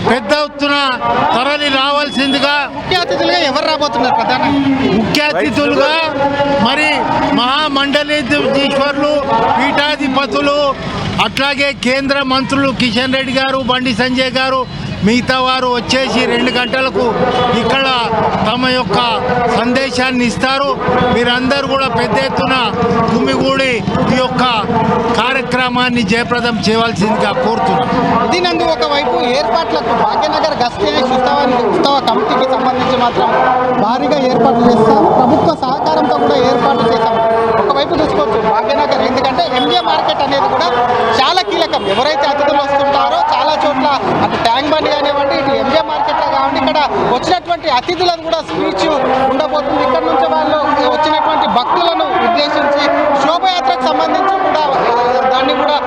పెద్ద ఎత్తున తరలి రావాల్సిందిగా. ముఖ్య అతిథులుగా ఎవరు రాబోతున్నారు? ప్రధానంగా ముఖ్య అతిథులుగా మరి మహామండలీశ్వర్లు, పీఠాధిపతులు, అట్లాగే కేంద్ర మంత్రులు కిషన్ రెడ్డి గారు, బండి సంజయ్ గారు, మిగతా వారు వచ్చేసి 2 గంటలకు ఇక్కడ తమ యొక్క సందేశాన్ని ఇస్తారు. మీరందరూ కూడా పెద్ద ఎత్తున గుమిగూడి ఈ యొక్క కార్యక్రమాన్ని జయప్రదం చేయవలసిందిగా కోరుతున్నాం. దీనందు ఒకవైపు ఏర్పాట్లకు భాగ్యనగర్ గణేష్ ఉత్సవ కమిటీకి సంబంధించి మాత్రం భారీగా ఏర్పాట్లు చేస్తాం. ప్రభుత్వ సహకారంతో కూడా ఏర్పాట్లు చేశాం. ఒకవైపు చూసుకోవచ్చు భాగ్యనగర్, ఎందుకంటే ఎంజే మార్కెట్ అనేది కూడా చాలా కీలకం. ఎవరైతే అతిథులు వస్తుంటారో చాలా చోట్ల అటు ట్యాంక్ బండ్ కానివ్వండి, ఇటు ఎంజే మార్కెట్లో కావండి, ఇక్కడ వచ్చినటువంటి అతిథులను కూడా స్పీచ్ ఉండబోతుంది. ఇక్కడ నుంచి వాళ్ళు వచ్చినటువంటి భక్తులను ఉద్దేశించి శోభయాత్రకు సంబంధించి కూడా దాన్ని కూడా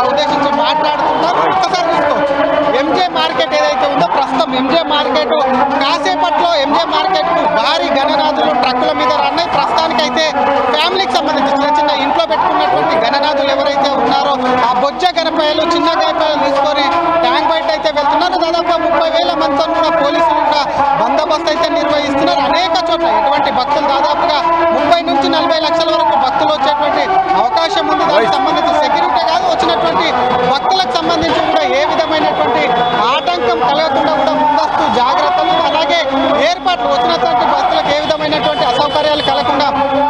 ఉద్దేశించి మాట్లాడుతుంటారు. ఒక్కసారి చూసుకోవచ్చు ఎంజే మార్కెట్ ఏదైతే ఉందో, ప్రస్తుతం ఎంజే మార్కెట్ కాసేపట్లో ఎంజే మార్కెట్ భారీ గణనాథులు ట్రక్కుల మీద రన్నాయి. ప్రస్తుతానికైతే ఫ్యామిలీకి సంబంధించి చిన్న చిన్న ఇంట్లో పెట్టుకున్నటువంటి గణనాథులు ఎవరైతే ఉన్నారో ఆ బొజ్జ గణపాయలు, చిన్న గణపాయలు తీసుకొని ట్యాంక్ బయట అయితే వెళ్తున్నారు. దాదాపు 30,000 మందితో కూడా పోలీసులు కూడా బందోబస్తు అయితే నిర్వహిస్తున్నారు. అనేక చోట్ల ఎటువంటి భక్తులు దాదాపుగా 30 నుంచి 40 లక్షల వరకు భక్తులు వచ్చేటువంటి అవకాశం ఉంది. దానికి సంబంధించి సెక్యూరిటీ కాదు, వచ్చినటువంటి భక్తులకు సంబంధించి కూడా ఏ విధమైనటువంటి ఆటంకం కలగకుండా కూడా ముందస్తు జాగ్రత్తలు, అలాగే ఏర్పాట్లు, వచ్చినటువంటి భక్తులకు ఏ విధమైనటువంటి అసౌకర్యాలు కలగకుండా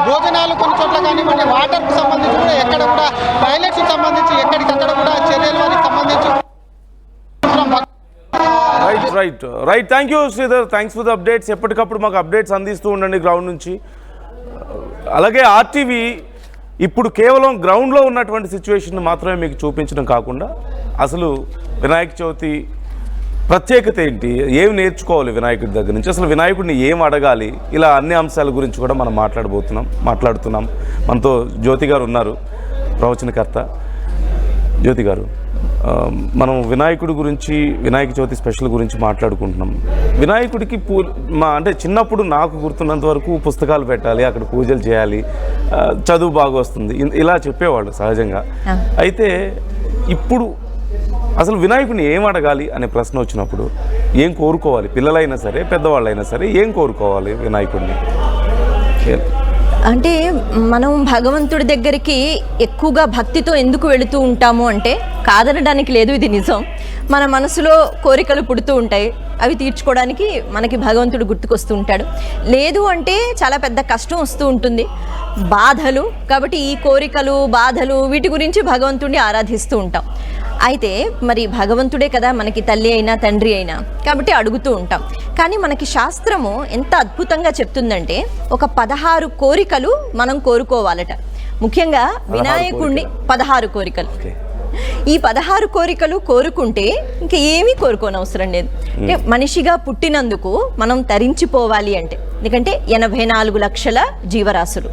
భోజనాలు కొన్ని చోట్ల కానివ్వండి, వాటర్కు సంబంధించి కూడా ఎక్కడ కూడా టాయిలెట్స్కి సంబంధించి ఎక్కడికక్కడ కూడా చర్యలు వారికి సంబంధించి. Right thank you Sridhar, thanks for the updates. ఎప్పటికప్పుడు మాకు అప్డేట్స్ అందిస్తూ ఉండండి గ్రౌండ్ నుంచి. అలాగే ఆర్టీవీ ఇప్పుడు కేవలం గ్రౌండ్లో ఉన్నటువంటి సిచ్యువేషన్ మాత్రమే మీకు చూపించడం కాకుండా అసలు వినాయక చవితి ప్రత్యేకత ఏంటి, ఏమి నేర్చుకోవాలి వినాయకుడి దగ్గర నుంచి, అసలు వినాయకుడిని ఏం అడగాలి, ఇలా అన్ని అంశాల గురించి కూడా మనం మాట్లాడుతున్నాం. మనతో జ్యోతి గారు ఉన్నారు, ప్రవచనకర్త. జ్యోతి గారు, మనం వినాయకుడి గురించి, వినాయక చవితి స్పెషల్ గురించి మాట్లాడుకుంటున్నాం. వినాయకుడికి అంటే చిన్నప్పుడు నాకు గుర్తున్నంత వరకు పుస్తకాలు పెట్టాలి, అక్కడ పూజలు చేయాలి, చదువు బాగా వస్తుంది, ఇలా చెప్పేవాళ్ళు సహజంగా. అయితే ఇప్పుడు అసలు వినాయకుడిని ఏం అడగాలి అనే ప్రశ్న వచ్చినప్పుడు ఏం కోరుకోవాలి? పిల్లలైనా సరే పెద్దవాళ్ళైనా సరే ఏం కోరుకోవాలి వినాయకుడిని? అంటే మనం భగవంతుడి దగ్గరికి ఎక్కువగా భక్తితో ఎందుకు వెళుతూ ఉంటాము అంటే, కాదనడానికి లేదు, ఇది నిజం. మన మనసులో కోరికలు పుడుతూ ఉంటాయి, అవి తీర్చుకోవడానికి మనకి భగవంతుడు గుర్తుకొస్తూ ఉంటాడు. లేదు అంటే చాలా పెద్ద కష్టం వస్తూ ఉంటుంది, బాధలు. కాబట్టి ఈ కోరికలు, బాధలు, వీటి గురించి భగవంతుడిని ఆరాధిస్తూ ఉంటాం. అయితే మరి భగవంతుడే కదా మనకి తల్లి అయినా తండ్రి అయినా, కాబట్టి అడుగుతూ ఉంటాం. కానీ మనకి శాస్త్రము ఎంత అద్భుతంగా చెప్తుందంటే, ఒక 16 కోరికలు మనం కోరుకోవాలట. ముఖ్యంగా వినాయకుడిని 16 కోరికలు. ఈ 16 కోరికలు కోరుకుంటే ఇంకా ఏమీ కోరుకోనవసరం లేదు. అంటే మనిషిగా పుట్టినందుకు మనం తరించిపోవాలి అంటే, ఎందుకంటే 84 లక్షల జీవరాశులు,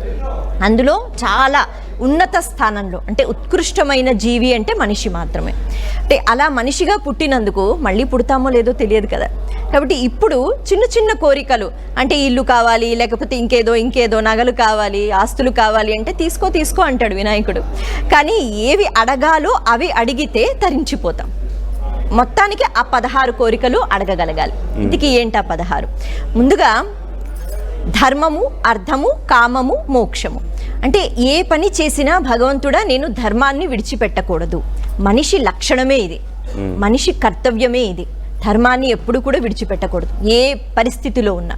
అందులో చాలా ఉన్నత స్థానంలో, అంటే ఉత్కృష్టమైన జీవి అంటే మనిషి మాత్రమే. అంటే అలా మనిషిగా పుట్టినందుకు మళ్ళీ పుడతామో లేదో తెలియదు కదా. కాబట్టి ఇప్పుడు చిన్న చిన్న కోరికలు, అంటే ఇల్లు కావాలి, లేకపోతే ఇంకేదో నగలు కావాలి, ఆస్తులు కావాలి అంటే తీసుకో అంటాడు వినాయకుడు. కానీ ఏవి అడగాలో అవి అడిగితే తరించిపోతాం. మొత్తానికి ఆ 16 కోరికలు అడగగలగాలి. ఇందుకు ఏంటి ఆ 16? ముందుగా ధర్మము, అర్థము, కామము, మోక్షము. అంటే ఏ పని చేసినా భగవంతుడా నేను ధర్మాన్ని విడిచిపెట్టకూడదు. మనిషి లక్షణమే ఇది, మనిషి కర్తవ్యమే ఇది. ధర్మాన్ని ఎప్పుడు కూడా విడిచిపెట్టకూడదు. ఏ పరిస్థితిలో ఉన్నా,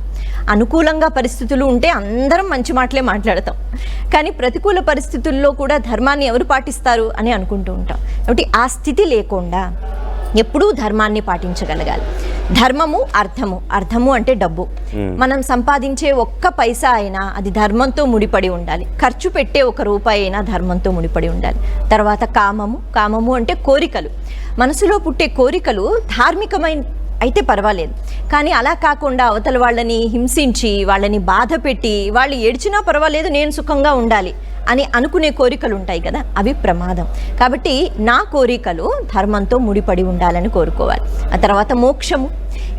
అనుకూలంగా పరిస్థితులు ఉంటే అందరం మంచి మాటలే మాట్లాడతాం, కానీ ప్రతికూల పరిస్థితుల్లో కూడా ధర్మాన్ని ఎవరు పాటిస్తారు అని అనుకుంటూ ఉంటాం. కాబట్టి ఆ స్థితి లేకుండా ఎప్పుడూ ధర్మాన్ని పాటించగలగాలి. ధర్మము, అర్థము అంటే డబ్బు. మనం సంపాదించే ఒక్క పైసా అయినా అది ధర్మంతో ముడిపడి ఉండాలి. ఖర్చు పెట్టే 1 రూపాయి అయినా ధర్మంతో ముడిపడి ఉండాలి. తర్వాత కామము అంటే కోరికలు. మనసులో పుట్టే కోరికలు ధార్మికమైన అయితే పర్వాలేదు, కానీ అలా కాకుండా అవతల వాళ్ళని హింసించి, వాళ్ళని బాధ పెట్టి, వాళ్ళు ఏడ్చినా పర్వాలేదు నేను సుఖంగా ఉండాలి అని అనుకునే కోరికలు ఉంటాయి కదా, అవి ప్రమాదం. కాబట్టి నా కోరికలు ధర్మంతో ముడిపడి ఉండాలని కోరుకోవాలి. ఆ తర్వాత మోక్షము.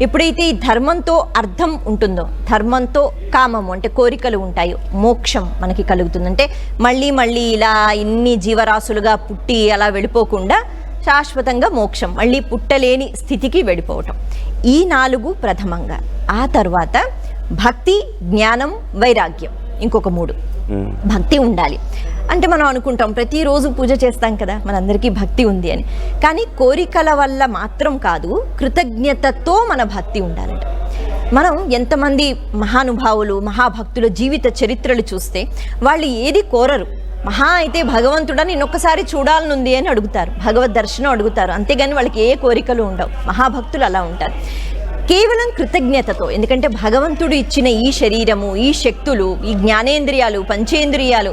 ఎప్పుడైతే ఈ ధర్మంతో అర్థం ఉంటుందో, ధర్మంతో కామము అంటే కోరికలు ఉంటాయో, మోక్షం మనకి కలుగుతుంది. అంటే మళ్ళీ ఇలా ఇన్ని జీవరాశులుగా పుట్టి అలా వెళ్ళిపోకుండా శాశ్వతంగా మోక్షం, మళ్ళీ పుట్టలేని స్థితికి వెళ్ళిపోవటం. ఈ 4 ప్రథమంగా. ఆ తర్వాత భక్తి, జ్ఞానం, వైరాగ్యం, ఇంకొక 3. భక్తి ఉండాలి. అంటే మనం అనుకుంటాం ప్రతిరోజు పూజ చేస్తాం కదా, మనందరికీ భక్తి ఉంది అని. కానీ కోరికల వల్ల మాత్రం కాదు, కృతజ్ఞతతో మన భక్తి ఉండాలంట. మనం ఎంతమంది మహానుభావులు, మహాభక్తుల జీవిత చరిత్రలు చూస్తే వాళ్ళు ఏది కోరరు. మహా అయితే భగవంతుడా నిన్నొక్కసారి చూడాలనుంది అని అడుగుతారు, భగవద్ దర్శనం అడుగుతారు, అంతేగాని వాళ్ళకి ఏ కోరికలు ఉండవు. మహాభక్తులు అలా ఉంటారు కేవలం కృతజ్ఞతతో. ఎందుకంటే భగవంతుడు ఇచ్చిన ఈ శరీరము, ఈ శక్తులు, ఈ జ్ఞానేంద్రియాలు, పంచేంద్రియాలు,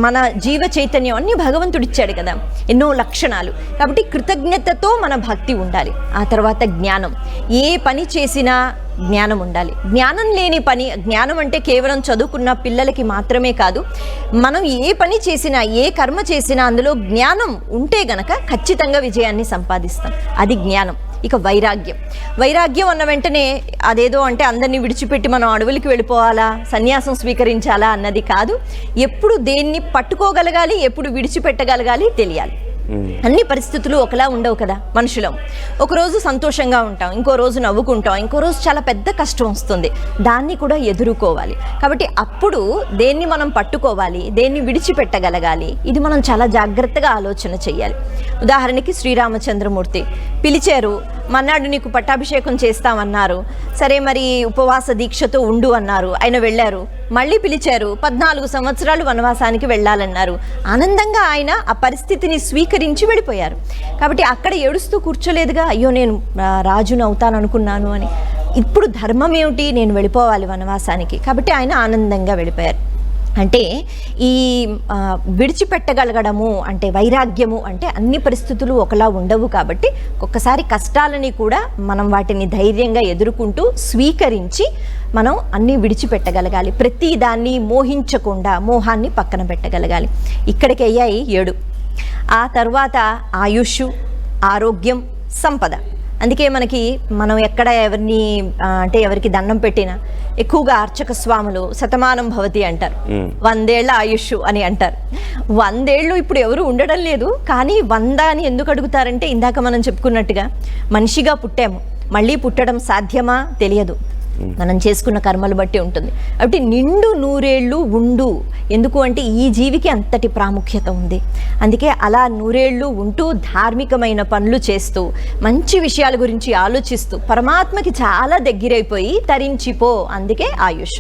మన జీవ చైతన్యం అన్నీ భగవంతుడు ఇచ్చాడు కదా, ఎన్నో లక్షణాలు. కాబట్టి కృతజ్ఞతతో మన భక్తి ఉండాలి. ఆ తర్వాత జ్ఞానం. ఏ పని చేసినా జ్ఞానం ఉండాలి. జ్ఞానం లేని పని, జ్ఞానం అంటే కేవలం చదువుకున్న పిల్లలకి మాత్రమే కాదు, మనం ఏ పని చేసినా, ఏ కర్మ చేసినా అందులో జ్ఞానం ఉంటే గనక ఖచ్చితంగా విజయాన్ని సంపాదిస్తాం. అది జ్ఞానం. ఇక వైరాగ్యం అన్న వెంటనే అదేదో అంటే అందరినీ విడిచిపెట్టి మనం అడవులకి వెళ్ళిపోవాలా, సన్యాసం స్వీకరించాలా అన్నది కాదు. ఎప్పుడు దేన్ని పట్టుకోగలగాలి, ఎప్పుడు విడిచిపెట్టగలగాలి తెలియాలి. అన్ని పరిస్థితులు ఒకలా ఉండవు కదా మనుషులం. ఒకరోజు సంతోషంగా ఉంటాం, ఇంకో రోజు నవ్వుకుంటాం, ఇంకో రోజు చాలా పెద్ద కష్టం వస్తుంది, దాన్ని కూడా ఎదుర్కోవాలి. కాబట్టి అప్పుడు దేన్ని మనం పట్టుకోవాలి, దేన్ని విడిచిపెట్టగలగాలి, ఇది మనం చాలా జాగ్రత్తగా ఆలోచన చేయాలి. ఉదాహరణకి శ్రీరామచంద్రమూర్తి పిలిచారు, మన్నాడు నీకు పట్టాభిషేకం చేస్తామన్నారు, సరే మరి ఉపవాస దీక్షతో ఉండు అన్నారు, ఆయన వెళ్ళారు. మళ్ళీ పిలిచారు, 14 సంవత్సరాలు వనవాసానికి వెళ్ళాలన్నారు. ఆనందంగా ఆయన ఆ పరిస్థితిని స్వీకరించి వెళ్ళిపోయారు. కాబట్టి అక్కడ ఏడుస్తూ కూర్చోలేదుగా, అయ్యో నేను రాజును అవుతాననుకున్నాను అని. ఇప్పుడు ధర్మం ఏమిటి, నేను వెళ్ళిపోవాలి వనవాసానికి. కాబట్టి ఆయన ఆనందంగా వెళ్ళిపోయారు. అంటే ఈ విడిచిపెట్టగలగడము అంటే వైరాగ్యము అంటే అన్ని పరిస్థితులు ఒకలా ఉండవు. కాబట్టి ఒక్కసారి కష్టాలని కూడా మనం వాటిని ధైర్యంగా ఎదుర్కొంటూ స్వీకరించి మనం అన్నీ విడిచిపెట్టగలగాలి. ప్రతి దాన్ని మోహించకుండా మోహాన్ని పక్కన పెట్టగలగాలి. ఇక్కడికి అయ్యాయి 7. ఆ తర్వాత ఆయుష్, ఆరోగ్యం, సంపద. అందుకే మనం ఎక్కడ ఎవరిని అంటే ఎవరికి దండం పెట్టినా ఎక్కువగా అర్చక స్వాములు శతమానం భవతి అంటారు, 100 ఏళ్ల ఆయుష్ అని అంటారు. 100 ఏళ్ళు ఇప్పుడు ఎవరు ఉండడం లేదు, కానీ 100 అని ఎందుకు అడుగుతారంటే ఇందాక మనం చెప్పుకున్నట్టుగా మనిషిగా పుట్టాము, మళ్ళీ పుట్టడం సాధ్యమా తెలియదు, మనం చేసుకున్న కర్మలు బట్టి ఉంటుంది. కాబట్టి నిండు 100 ఏళ్ళు ఉండు. ఎందుకు అంటే ఈ జీవికి అంతటి ప్రాముఖ్యత ఉంది. అందుకే అలా 100 ఏళ్ళు ఉంటూ ధార్మికమైన పనులు చేస్తూ మంచి విషయాల గురించి ఆలోచిస్తూ పరమాత్మకి చాలా దగ్గరైపోయి తరించిపో. అందుకే ఆయుష్.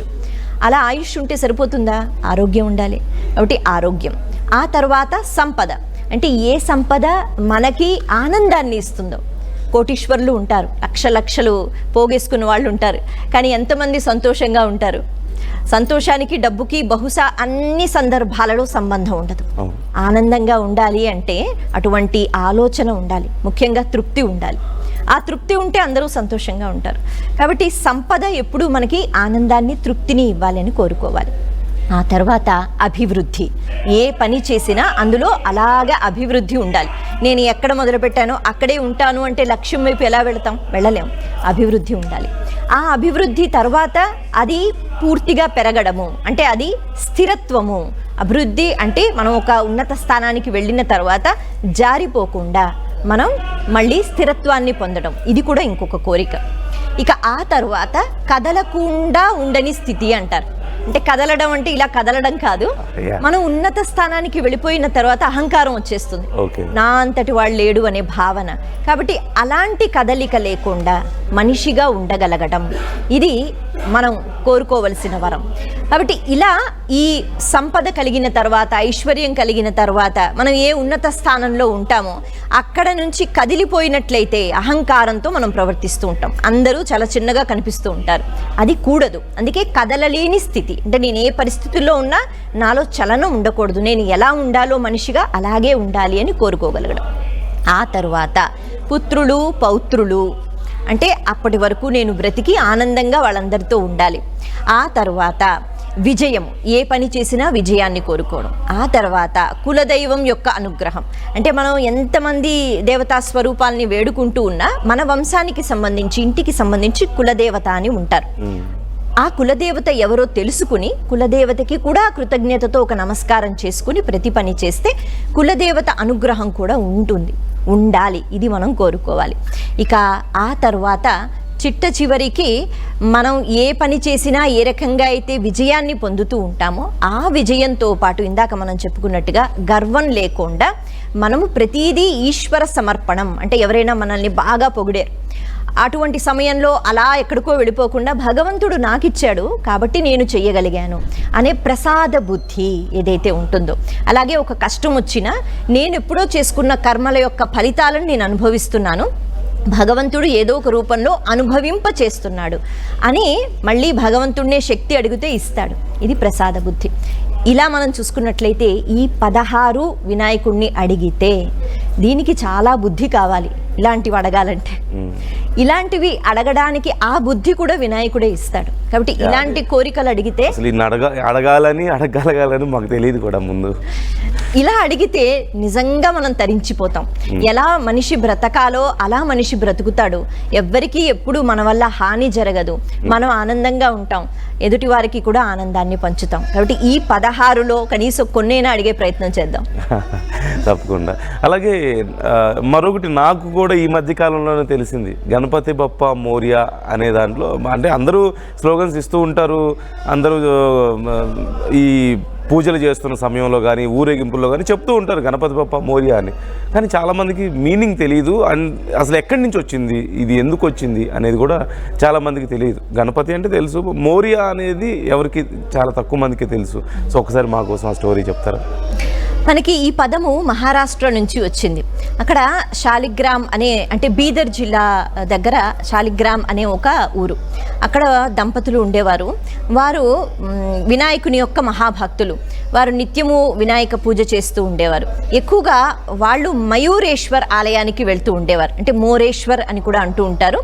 అలా ఆయుష్ ఉంటే సరిపోతుందా? ఆరోగ్యం ఉండాలి. కాబట్టి ఆరోగ్యం. ఆ తర్వాత సంపద. అంటే ఏ సంపద మనకి ఆనందాన్ని ఇస్తుందో. కోటీశ్వరులు ఉంటారు, లక్షలు పోగేసుకున్న వాళ్ళు ఉంటారు, కానీ ఎంతమంది సంతోషంగా ఉంటారు? సంతోషానికి డబ్బుకి బహుశా అన్ని సందర్భాలలో సంబంధం ఉండదు. ఆనందంగా ఉండాలి అంటే అటువంటి ఆలోచన ఉండాలి, ముఖ్యంగా తృప్తి ఉండాలి. ఆ తృప్తి ఉంటే అందరూ సంతోషంగా ఉంటారు. కాబట్టి సంపద ఎప్పుడూ మనకి ఆనందాన్ని, తృప్తిని ఇవ్వాలి అని కోరుకోవాలి. ఆ తర్వాత అభివృద్ధి. ఏ పని చేసినా అందులో అలాగే అభివృద్ధి ఉండాలి. నేను ఎక్కడ మొదలుపెట్టానో అక్కడే ఉంటాను అంటే లక్ష్యం వైపు ఎలా వెళతాం? వెళ్ళలేం. అభివృద్ధి ఉండాలి. ఆ అభివృద్ధి తర్వాత అది పూర్తిగా పెరగడము, అంటే అది స్థిరత్వము. అభివృద్ధి అంటే మనం ఒక ఉన్నత స్థానానికి వెళ్ళిన తర్వాత జారిపోకుండా మనం మళ్ళీ స్థిరత్వాన్ని పొందడం, ఇది కూడా ఇంకొక కోరిక. ఇక ఆ తర్వాత కదలకుండా ఉండని స్థితి అంటారు. అంటే కదలడం అంటే ఇలా కదలడం కాదు, మనం ఉన్నత స్థానానికి వెళ్ళిపోయిన తర్వాత అహంకారం వచ్చేస్తుంది, నా అంతటి వాడు లేడు అనే భావన. కాబట్టి అలాంటి కదలిక లేకుండా మనిషిగా ఉండగలగడం, ఇది మనం కోరుకోవలసిన వరం. కాబట్టి ఇలా ఈ సంపద కలిగిన తర్వాత, ఐశ్వర్యం కలిగిన తర్వాత మనం ఏ ఉన్నత స్థానంలో ఉంటామో అక్కడ నుంచి కదిలిపోయినట్లయితే అహంకారంతో మనం ప్రవర్తిస్తూ ఉంటాం. అందరూ చాలా చిన్నగా కనిపిస్తూ ఉంటారు, అది కూడదు. అందుకే కదలలేని స్థితి, అంటే నేను ఏ పరిస్థితుల్లో ఉన్నా నాలో చలనం ఉండకూడదు, నేను ఎలా ఉండాలో మనిషిగా అలాగే ఉండాలి అని కోరుకోగలగడం. ఆ తర్వాత పుత్రులు పౌత్రులు, అంటే అప్పటి వరకు నేను బ్రతికి ఆనందంగా వాళ్ళందరితో ఉండాలి. ఆ తర్వాత విజయం, ఏ పని చేసినా విజయాన్ని కోరుకోవడం. ఆ తర్వాత కులదైవం యొక్క అనుగ్రహం, అంటే మనం ఎంతమంది దేవతా స్వరూపాలని వేడుకుంటూ ఉన్నా మన వంశానికి సంబంధించి, ఇంటికి సంబంధించి కులదేవత అని ఉంటారు. ఆ కులదేవత ఎవరో తెలుసుకుని కులదేవతకి కూడా కృతజ్ఞతతో ఒక నమస్కారం చేసుకుని ప్రతి పని చేస్తే కులదేవత అనుగ్రహం కూడా ఉండాలి. ఇది మనం కోరుకోవాలి. ఇక ఆ తర్వాత చిట్ట చివరికి మనం ఏ పని చేసినా ఏ రకంగా అయితే విజయాన్ని పొందుతూ ఉంటామో ఆ విజయంతో పాటు ఇందాక మనం చెప్పుకున్నట్టుగా గర్వం లేకుండా మనము ప్రతిదీ ఈశ్వర సమర్పణం, అంటే ఎవరైనా మనల్ని బాగా పొగిడారు, అటువంటి సమయంలో అలా ఎక్కడికో వెళ్ళిపోకుండా భగవంతుడు నాకు ఇచ్చాడు కాబట్టి నేను చెయ్యగలిగాను అనే ప్రసాద బుద్ధి ఏదైతే ఉంటుందో, అలాగే ఒక కష్టం వచ్చినా నేను ఎప్పుడో చేసుకున్న కర్మల యొక్క ఫలితాలను నేను అనుభవిస్తున్నాను, భగవంతుడు ఏదో ఒక రూపంలో అనుభవింప చేస్తున్నాడు అని మళ్ళీ భగవంతుడినే శక్తి అడిగితే ఇస్తాడు. ఇది ప్రసాద బుద్ధి. ఇలా మనం చూసుకున్నట్లయితే ఈ 16 వినాయకుడిని అడిగితే దీనికి చాలా బుద్ధి కావాలి. ఇలాంటివి అడగాలంటే, ఇలాంటివి అడగడానికి ఆ బుద్ధి కూడా వినాయకుడే ఇస్తాడు. కాబట్టి ఇలాంటి కోరికలు అడిగితే అడగాలని మాకు తెలియదు కూడా ముందు. ఇలా అడిగితే నిజంగా మనం తరించిపోతాం. ఎలా మనిషి బ్రతకాలో అలా మనిషి బ్రతుకుతాడు. ఎవ్వరికీ ఎప్పుడు మన వల్ల హాని జరగదు, మనం ఆనందంగా ఉంటాం, ఎదుటి వారికి కూడా ఆనందాన్ని పంచుతాం. కాబట్టి ఈ 16లో కనీసం కొన్నైనా అడిగే ప్రయత్నం చేద్దాం. తప్పకుండా. అలాగే మరొకటి నాకు కూడా ఈ మధ్య కాలంలోనే తెలిసింది, గణపతి బప్ప మోరియా అనే దాంట్లో, అంటే అందరూ స్లోగన్స్ ఇస్తూ ఉంటారు, అందరూ ఈ పూజలు చేస్తున్న సమయంలో కానీ ఊరేగింపుల్లో కానీ చెప్తూ ఉంటారు గణపతి బప్ప మోరియా అని. కానీ చాలామందికి మీనింగ్ తెలియదు, అండ్ అసలు ఎక్కడి నుంచి వచ్చింది, ఇది ఎందుకు వచ్చింది అనేది కూడా చాలామందికి తెలియదు. గణపతి అంటే తెలుసు, మోరియా అనేది ఎవరికి చాలా తక్కువ మందికి తెలుసు. సో ఒకసారి మా కోసం ఆ స్టోరీ చెప్తారా? మనకి ఈ పదము మహారాష్ట్ర నుంచి వచ్చింది. అక్కడ శాలిగ్రామ్ అనే, అంటే బీదర్ జిల్లా దగ్గర శాలిగ్రామ్ అనే ఒక ఊరు, అక్కడ దంపతులు ఉండేవారు. వారు వినాయకుని యొక్క మహాభక్తులు. వారు నిత్యము వినాయక పూజ చేస్తూ ఉండేవారు. ఎక్కువగా వాళ్ళు మయూరేశ్వర్ ఆలయానికి వెళ్తూ ఉండేవారు, అంటే మోరేశ్వర్ అని కూడా అంటూ ఉంటారు.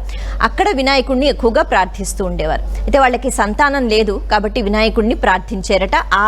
అక్కడ వినాయకుడిని ఎక్కువగా ప్రార్థిస్తూ ఉండేవారు. అయితే వాళ్ళకి సంతానం లేదు కాబట్టి వినాయకుడిని ప్రార్థించారట. ఆ